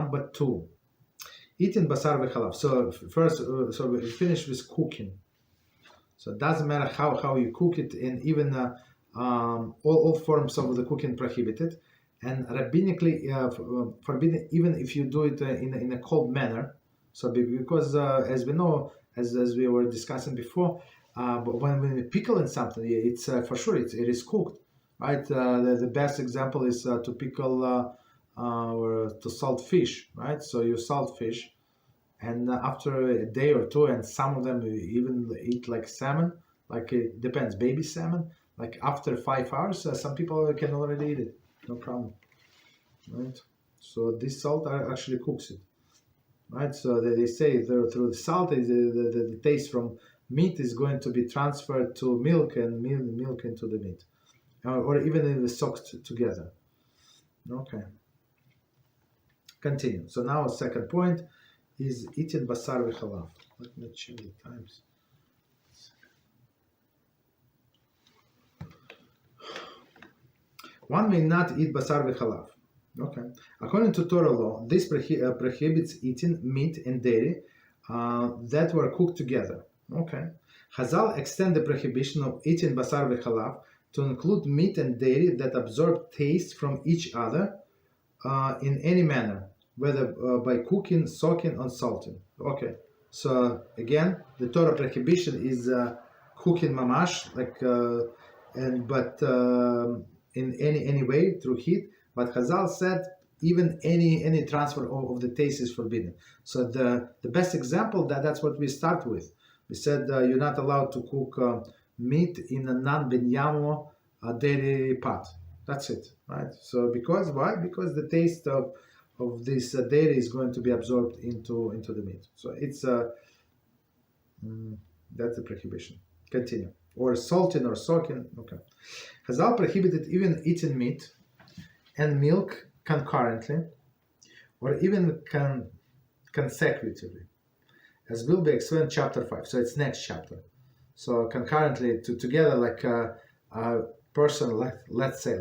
one but two. Eating basar v'chalav. So first, so we finish with cooking. So it doesn't matter how you cook it, and even all forms of the cooking prohibited, and rabbinically forbidden even if you do it in a cold manner. So because as we know, as we were discussing before, but when we pickle in something, it's for sure it is cooked, right? The best example is to pickle or to salt fish, right? So you salt fish, and after a day or two, and some of them even eat like salmon, like it depends, baby salmon, like after 5 hours, some people can already eat it, no problem, right? So this salt actually cooks it, right? So they say through the salt, the taste from meat is going to be transferred to milk, and milk into the meat, or even if it's soaked together. Okay. Continue. So now second point is eating basar v'chalav. Let me check the times. One may not eat basar v'chalav. Okay. According to Torah law, this prohibits eating meat and dairy that were cooked together. Okay. Chazal extend the prohibition of eating basar v'chalav to include meat and dairy that absorb taste from each other in any manner, whether by cooking, soaking, or salting. Okay, so again, the Torah prohibition is cooking mamash, like, but in any way through heat. But Chazal said even any transfer of the taste is forbidden. So the best example that's what we start with. We said you're not allowed to cook meat in a non-binyamo dairy pot. That's it, right? So because why? Because the taste of this dairy is going to be absorbed into the meat. So it's that's the prohibition. Continue. Or salting or soaking. Okay. Chazal prohibited even eating meat and milk concurrently, or even consecutively, as will be explained in chapter 5. So it's next chapter. So concurrently together, like a person, like let's say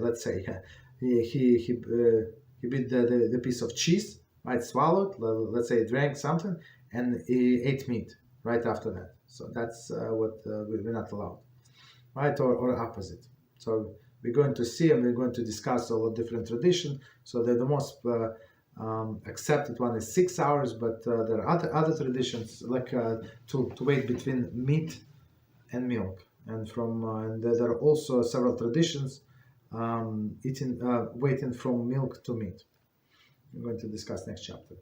he bit the piece of cheese, right? Swallowed. Let's say he drank something, and he ate meat right after that. So that's what we're not allowed, right? Or opposite. So we're going to see, and we're going to discuss all the different traditions. So the most accepted one is 6 hours, but there are other traditions like to wait between meat and milk, and and there are also several traditions waiting from milk to meat. We're going to discuss next chapter.